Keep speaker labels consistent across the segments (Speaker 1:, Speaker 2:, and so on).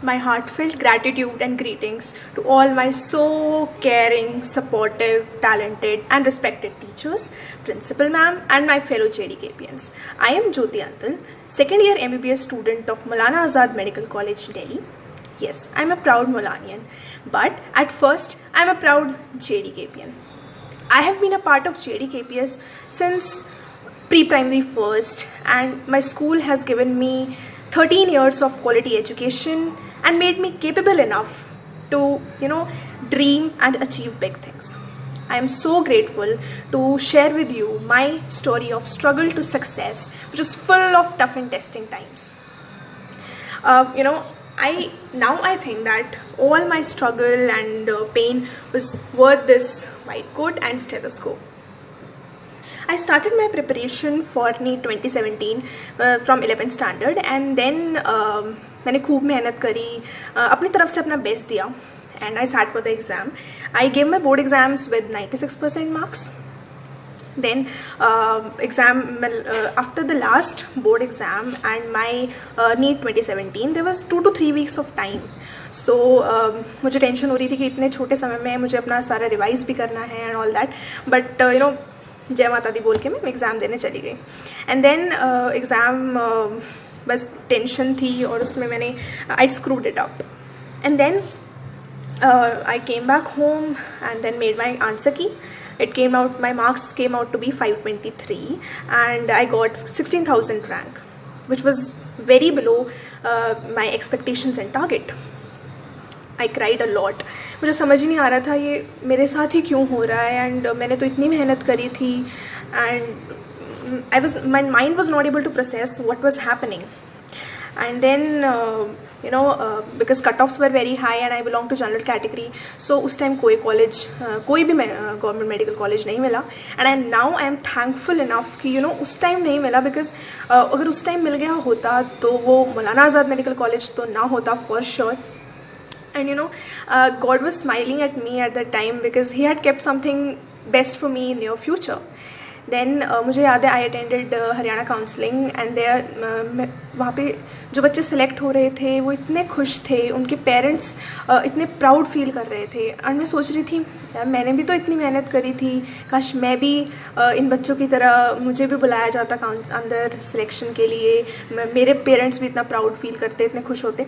Speaker 1: my heartfelt gratitude and greetings to all my so caring, supportive, talented and respected teachers, principal ma'am and my fellow JDKPians. I am Jyoti Antal, second year MBBS student of Maulana Azad Medical College, Delhi. Yes, I am a proud Maulanian, but at first I am a proud JDKPian. I have been a part of JDKPS since pre-primary first, and my school has given me 13 years of quality education and made me capable enough to, dream and achieve big things. I am so grateful to share with you my story of struggle to success, which is full of tough and testing times. I think that all my struggle and pain was worth this white coat and stethoscope. I started my preparation for NEET 2017 from 11th standard, and then मैंने खूब मेहनत करी, अपनी तरफ से अपना best दिया, and I sat for the exam. I gave my board exams with 96% marks. Then after the last board exam and my NEET 2017, there was 2 to 3 weeks of time. So मुझे टेंशन हो रही थी कि इतने छोटे समय में मुझे अपना सारा रिवाइज भी करना है एंड ऑल दैट, बट जय माता दी बोल के मैं एग्ज़ाम देने चली गई. एंड देन एग्ज़ाम बस टेंशन थी और उसमें मैंने I screwed it up. And then I came back home and then made my answer key. My marks came out to be 523 and I got 16,000 rank, which was very below my expectations and target. I cried a lot. मुझे समझ ही नहीं आ रहा था ये मेरे साथ ही क्यों हो रहा है, एंड मैंने तो इतनी मेहनत करी थी, and my mind was not able to process what was happening. And then because cutoffs were very high and I belong to general category, so उस टाइम कोई भी गवर्नमेंट मेडिकल कॉलेज नहीं मिला. And now I am thankful enough कि उस time नहीं मिला, because अगर उस टाइम मिल गया होता तो वो मौलाना आज़ाद मेडिकल कॉलेज तो ना होता for sure. And God was smiling at me at that time because He had kept something best for me in near future. Then मुझे याद है I attended Haryana counselling, and वहाँ पे जो बच्चे सेलेक्ट हो रहे थे वो इतने खुश थे, उनके पेरेंट्स इतने प्राउड फील कर रहे थे. एंड मैं सोच रही थी यार मैंने भी तो इतनी मेहनत करी थी, काश मैं भी इन बच्चों की तरह मुझे भी बुलाया जाता अंदर सिलेक्शन के लिए, मेरे पेरेंट्स भी इतना प्राउड फील करते, इतने खुश होते.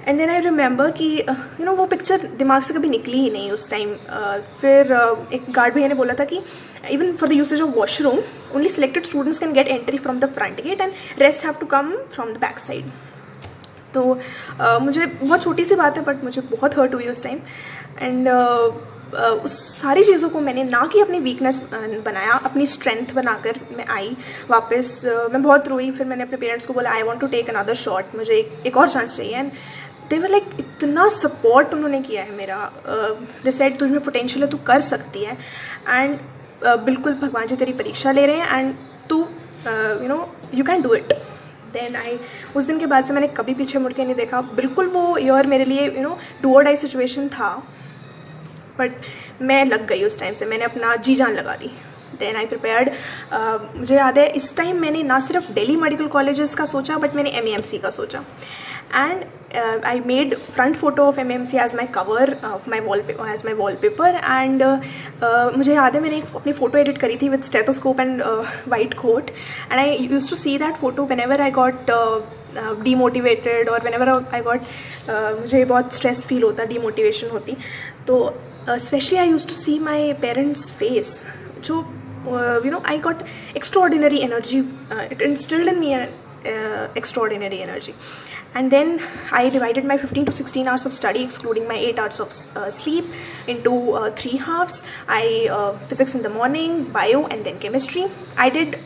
Speaker 1: एंड देन आई रिमेंबर कि वो पिक्चर दिमाग से कभी निकली ही नहीं उस टाइम. फिर एक गार्ड भैया ने बोला था कि even for the usage of washroom, only selected students can get entry from the front gate and rest have to come from the back side. तो मुझे बहुत छोटी सी बात है बट मुझे बहुत हर्ट हुई उस टाइम. एंड उस सारी चीज़ों को मैंने ना कि अपनी वीकनेस बनाया, अपनी स्ट्रेंथ बनाकर मैं आई वापस. मैं बहुत रोई, फिर मैंने अपने पेरेंट्स को बोला I want to take another shot, मुझे एक और चांस चाहिए. एंड दे वर लाइक इतना सपोर्ट उन्होंने किया है मेरा. दे सेड तुझ में पोटेंशियल है, तू कर सकती है, एंड बिल्कुल भगवान जी तेरी परीक्षा ले रहे हैं एंड तू you can do it. Then उस दिन के बाद से मैंने कभी पीछे मुड़ के नहीं देखा. बिल्कुल वो ईयर मेरे लिए डू और डाई सिचुएशन था, बट मैं लग गई उस टाइम से, मैंने अपना जी जान लगा दी. Then I prepared. मुझे याद है इस टाइम मैंने ना सिर्फ दिल्ली मेडिकल कॉलेजेस का सोचा बट मैंने MEMC का सोचा. And I made front photo of MEMC as my cover of my wallpaper. And मुझे याद है मैंने अपनी फ़ोटो एडिट करी थी with stethoscope and white coat, and I used to see that photo whenever I got demotivated or whenever I got मुझे बहुत stress feel होता, demotivation होती, तो especially I used to see my parents' face, जो I got extraordinary energy. It instilled in me extraordinary energy. And then I divided my 15 to 16 hours of study, excluding my 8 hours of sleep, into 3 halves. Physics in the morning, bio, and then chemistry. I did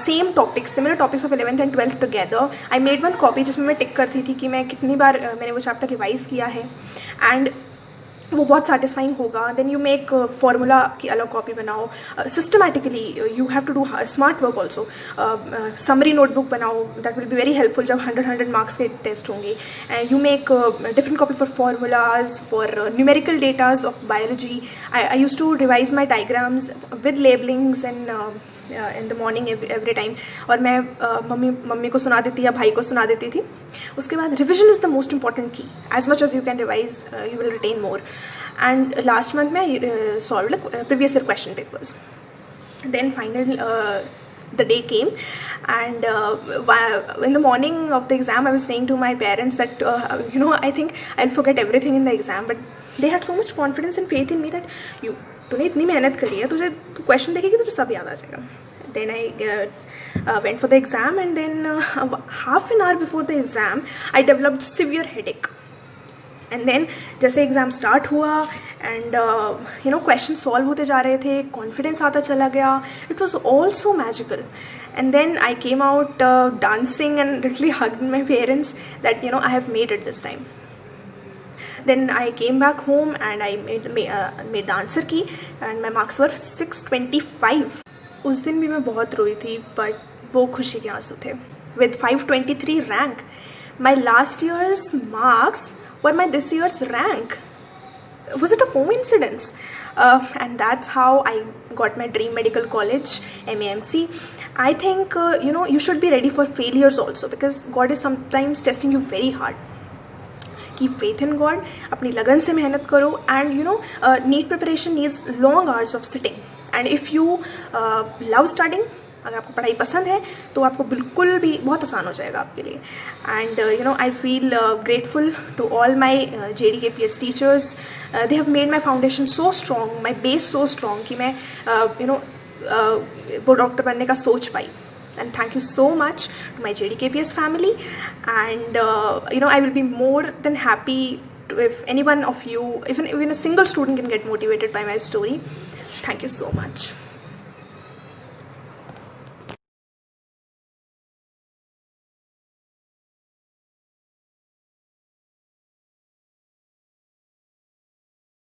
Speaker 1: same topics, similar topics of 11th and 12th together. I made one copy जिसमें मैं टिक करती थी कि मैं कितनी बार मैंने वो chapter revise किया है, एंड वो बहुत सेटिस्फाइंग होगा. देन यू मेक फार्मूला की अलग कॉपी बनाओ, systematically you have to do smart work also. Summary notebook बनाओ, that will be very helpful जब 100 मार्क्स के टेस्ट होंगे. And you make different copy for formulas, for numerical datas of biology. I use to revise my diagrams with labellings and in the morning every time, और मैं mummy को सुना देती या भाई को सुना देती थी. उसके बाद revision is the most important key. As much as you can revise you will retain more. And last month में solve previous year question papers. Then the day came, and in the morning of the exam I was saying to my parents that I think I'll forget everything in the exam, but they had so much confidence and faith in me that तूने इतनी मेहनत करी है, तुझे question देखेगी तुझे सब याद आ जाएगा. Then I went for the exam, and then half an hour before the exam I developed severe headache. And then जैसे एग्ज़ाम स्टार्ट हुआ एंड क्वेश्चन सॉल्व होते जा रहे थे, कॉन्फिडेंस आता चला गया. It was all so magical. And then I came out dancing and literally hugged my parents that I have made it this time. Then I came back home and I made the answer key and my marks were 625. उस दिन भी मैं बहुत रोई थी, but वो खुशी के आंसू थे. With 523 rank, my last year's marks were my this year's rank. Was it a coincidence? And that's how I got my dream medical college, MAMC. I think you should be ready for failures also, because God is sometimes testing you very hard. Keep faith in God, अपनी लगन से मेहनत करो, and NEET preparation needs long hours of sitting. And if you love studying, अगर आपको पढ़ाई पसंद है तो आपको बिल्कुल भी बहुत आसान हो जाएगा आपके लिए. And I feel grateful to all my JDKPS teachers. They have made my foundation so strong, my base so strong कि मैं वो डॉक्टर बनने का सोच पाई. And thank you so much to my JDKPS family, and I will be more than happy if any one of you, even a single student can get motivated by my story. Thank you so much.